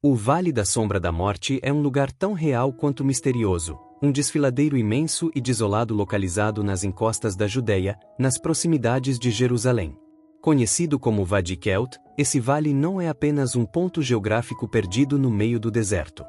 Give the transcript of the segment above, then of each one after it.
O Vale da Sombra da Morte é um lugar tão real quanto misterioso, um desfiladeiro imenso e desolado localizado nas encostas da Judeia, nas proximidades de Jerusalém. Conhecido como Wadi Kelt, esse vale não é apenas um ponto geográfico perdido no meio do deserto.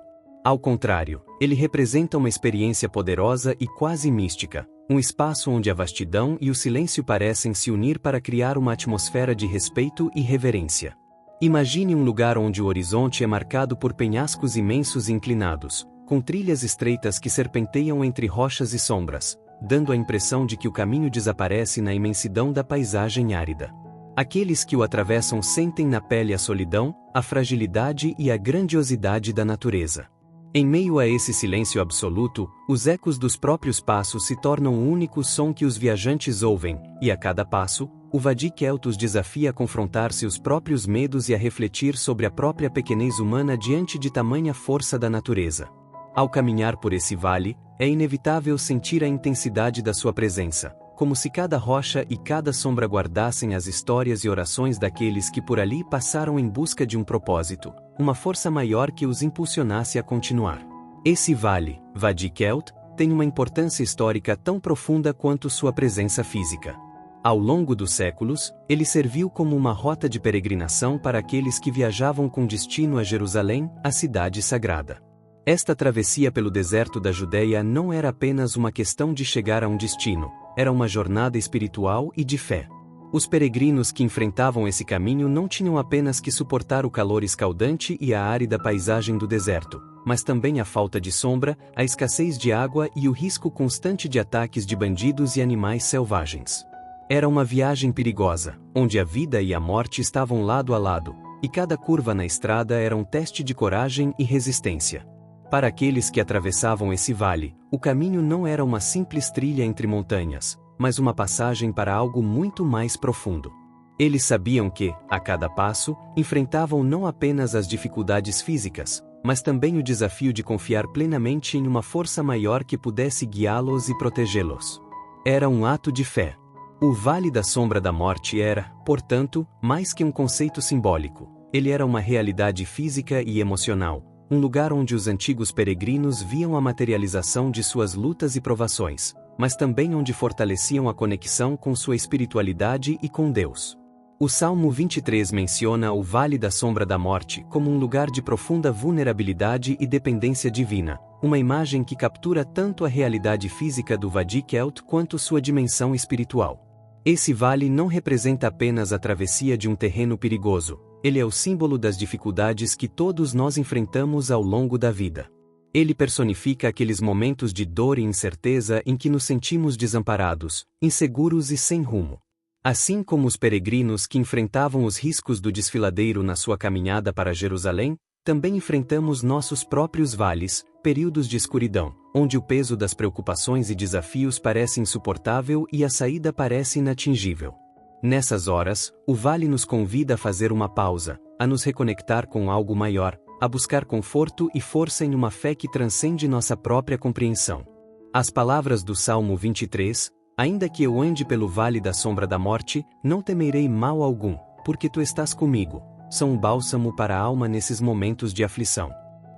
Ao contrário, ele representa uma experiência poderosa e quase mística, um espaço onde a vastidão e o silêncio parecem se unir para criar uma atmosfera de respeito e reverência. Imagine um lugar onde o horizonte é marcado por penhascos imensos e inclinados, com trilhas estreitas que serpenteiam entre rochas e sombras, dando a impressão de que o caminho desaparece na imensidão da paisagem árida. Aqueles que o atravessam sentem na pele a solidão, a fragilidade e a grandiosidade da natureza. Em meio a esse silêncio absoluto, os ecos dos próprios passos se tornam o único som que os viajantes ouvem, e a cada passo, o Wadi Kelt os desafia a confrontar seus próprios medos e a refletir sobre a própria pequenez humana diante de tamanha força da natureza. Ao caminhar por esse vale, é inevitável sentir a intensidade da sua presença, como se cada rocha e cada sombra guardassem as histórias e orações daqueles que por ali passaram em busca de um propósito, uma força maior que os impulsionasse a continuar. Esse vale, Wadi Kelt, tem uma importância histórica tão profunda quanto sua presença física. Ao longo dos séculos, ele serviu como uma rota de peregrinação para aqueles que viajavam com destino a Jerusalém, a cidade sagrada. Esta travessia pelo deserto da Judeia não era apenas uma questão de chegar a um destino, era uma jornada espiritual e de fé. Os peregrinos que enfrentavam esse caminho não tinham apenas que suportar o calor escaldante e a árida paisagem do deserto, mas também a falta de sombra, a escassez de água e o risco constante de ataques de bandidos e animais selvagens. Era uma viagem perigosa, onde a vida e a morte estavam lado a lado, e cada curva na estrada era um teste de coragem e resistência. Para aqueles que atravessavam esse vale, o caminho não era uma simples trilha entre montanhas, mas uma passagem para algo muito mais profundo. Eles sabiam que, a cada passo, enfrentavam não apenas as dificuldades físicas, mas também o desafio de confiar plenamente em uma força maior que pudesse guiá-los e protegê-los. Era um ato de fé. O Vale da Sombra da Morte era, portanto, mais que um conceito simbólico. Ele era uma realidade física e emocional, um lugar onde os antigos peregrinos viam a materialização de suas lutas e provações, mas também onde fortaleciam a conexão com sua espiritualidade e com Deus. O Salmo 23 menciona o Vale da Sombra da Morte como um lugar de profunda vulnerabilidade e dependência divina, uma imagem que captura tanto a realidade física do Wadi Kelt quanto sua dimensão espiritual. Esse vale não representa apenas a travessia de um terreno perigoso, ele é o símbolo das dificuldades que todos nós enfrentamos ao longo da vida. Ele personifica aqueles momentos de dor e incerteza em que nos sentimos desamparados, inseguros e sem rumo. Assim como os peregrinos que enfrentavam os riscos do desfiladeiro na sua caminhada para Jerusalém, também enfrentamos nossos próprios vales, períodos de escuridão, onde o peso das preocupações e desafios parece insuportável e a saída parece inatingível. Nessas horas, o vale nos convida a fazer uma pausa, a nos reconectar com algo maior, a buscar conforto e força em uma fé que transcende nossa própria compreensão. As palavras do Salmo 23, ainda que eu ande pelo vale da sombra da morte, não temerei mal algum, porque tu estás comigo, são um bálsamo para a alma nesses momentos de aflição.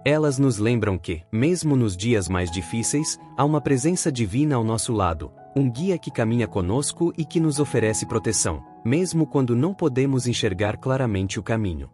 Elas nos lembram que, mesmo nos dias mais difíceis, há uma presença divina ao nosso lado, um guia que caminha conosco e que nos oferece proteção, mesmo quando não podemos enxergar claramente o caminho.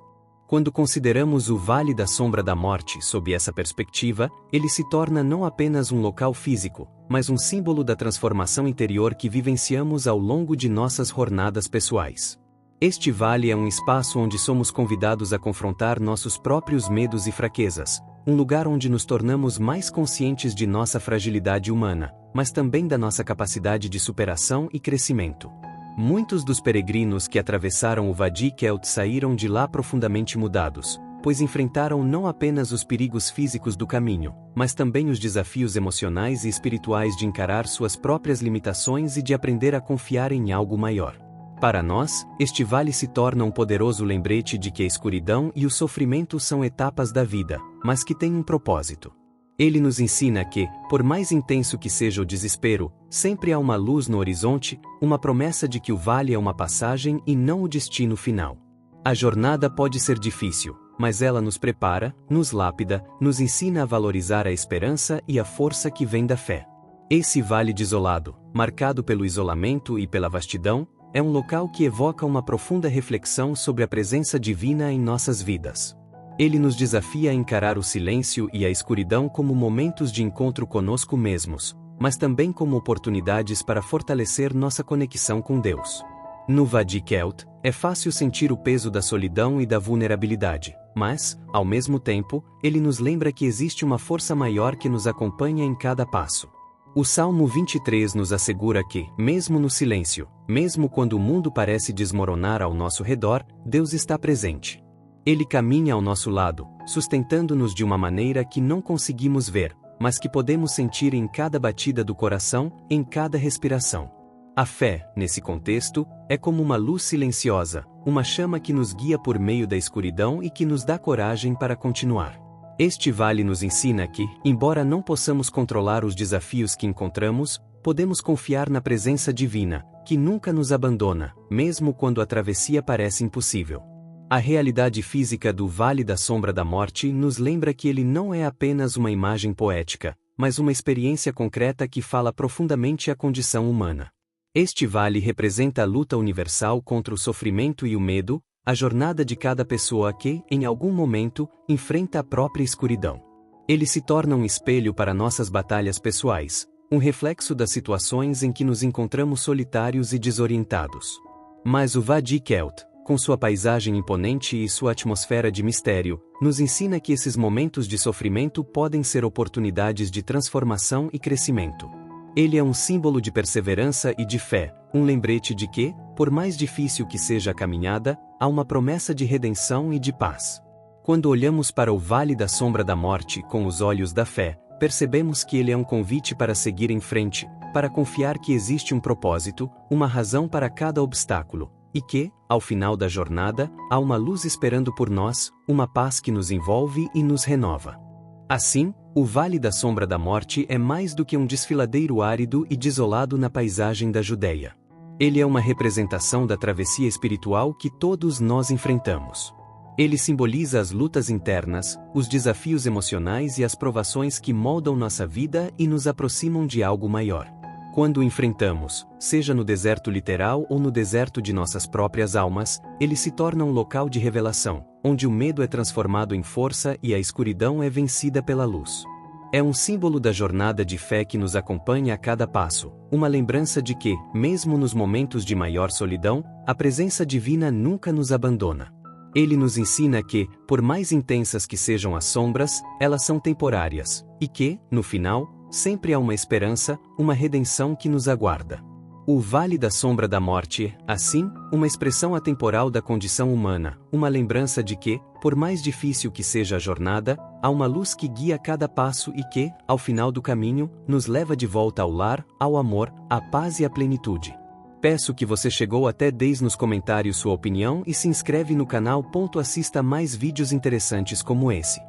Quando consideramos o Vale da Sombra da Morte sob essa perspectiva, ele se torna não apenas um local físico, mas um símbolo da transformação interior que vivenciamos ao longo de nossas jornadas pessoais. Este vale é um espaço onde somos convidados a confrontar nossos próprios medos e fraquezas, um lugar onde nos tornamos mais conscientes de nossa fragilidade humana, mas também da nossa capacidade de superação e crescimento. Muitos dos peregrinos que atravessaram o Wadi Kelt saíram de lá profundamente mudados, pois enfrentaram não apenas os perigos físicos do caminho, mas também os desafios emocionais e espirituais de encarar suas próprias limitações e de aprender a confiar em algo maior. Para nós, este vale se torna um poderoso lembrete de que a escuridão e o sofrimento são etapas da vida, mas que têm um propósito. Ele nos ensina que, por mais intenso que seja o desespero, sempre há uma luz no horizonte, uma promessa de que o vale é uma passagem e não o destino final. A jornada pode ser difícil, mas ela nos prepara, nos lapida, nos ensina a valorizar a esperança e a força que vem da fé. Esse vale desolado, marcado pelo isolamento e pela vastidão, é um local que evoca uma profunda reflexão sobre a presença divina em nossas vidas. Ele nos desafia a encarar o silêncio e a escuridão como momentos de encontro conosco mesmos, mas também como oportunidades para fortalecer nossa conexão com Deus. No Wadi Kelt, é fácil sentir o peso da solidão e da vulnerabilidade, mas, ao mesmo tempo, ele nos lembra que existe uma força maior que nos acompanha em cada passo. O Salmo 23 nos assegura que, mesmo no silêncio, mesmo quando o mundo parece desmoronar ao nosso redor, Deus está presente. Ele caminha ao nosso lado, sustentando-nos de uma maneira que não conseguimos ver, mas que podemos sentir em cada batida do coração, em cada respiração. A fé, nesse contexto, é como uma luz silenciosa, uma chama que nos guia por meio da escuridão e que nos dá coragem para continuar. Este vale nos ensina que, embora não possamos controlar os desafios que encontramos, podemos confiar na presença divina, que nunca nos abandona, mesmo quando a travessia parece impossível. A realidade física do Vale da Sombra da Morte nos lembra que ele não é apenas uma imagem poética, mas uma experiência concreta que fala profundamente à condição humana. Este vale representa a luta universal contra o sofrimento e o medo, a jornada de cada pessoa que, em algum momento, enfrenta a própria escuridão. Ele se torna um espelho para nossas batalhas pessoais, um reflexo das situações em que nos encontramos solitários e desorientados. Mas o Wadi Kelt, com sua paisagem imponente e sua atmosfera de mistério, nos ensina que esses momentos de sofrimento podem ser oportunidades de transformação e crescimento. Ele é um símbolo de perseverança e de fé, um lembrete de que, por mais difícil que seja a caminhada, há uma promessa de redenção e de paz. Quando olhamos para o Vale da Sombra da Morte com os olhos da fé, percebemos que ele é um convite para seguir em frente, para confiar que existe um propósito, uma razão para cada obstáculo, e que, ao final da jornada, há uma luz esperando por nós, uma paz que nos envolve e nos renova. Assim, o Vale da Sombra da Morte é mais do que um desfiladeiro árido e desolado na paisagem da Judeia. Ele é uma representação da travessia espiritual que todos nós enfrentamos. Ele simboliza as lutas internas, os desafios emocionais e as provações que moldam nossa vida e nos aproximam de algo maior. Quando o enfrentamos, seja no deserto literal ou no deserto de nossas próprias almas, ele se torna um local de revelação, onde o medo é transformado em força e a escuridão é vencida pela luz. É um símbolo da jornada de fé que nos acompanha a cada passo, uma lembrança de que, mesmo nos momentos de maior solidão, a presença divina nunca nos abandona. Ele nos ensina que, por mais intensas que sejam as sombras, elas são temporárias, e que, no final, sempre há uma esperança, uma redenção que nos aguarda. O Vale da Sombra da Morte é, assim, uma expressão atemporal da condição humana, uma lembrança de que, por mais difícil que seja a jornada, há uma luz que guia cada passo e que, ao final do caminho, nos leva de volta ao lar, ao amor, à paz e à plenitude. Peço que você chegou até, deixe nos comentários sua opinião e se inscreve no canal. Assista mais vídeos interessantes como esse.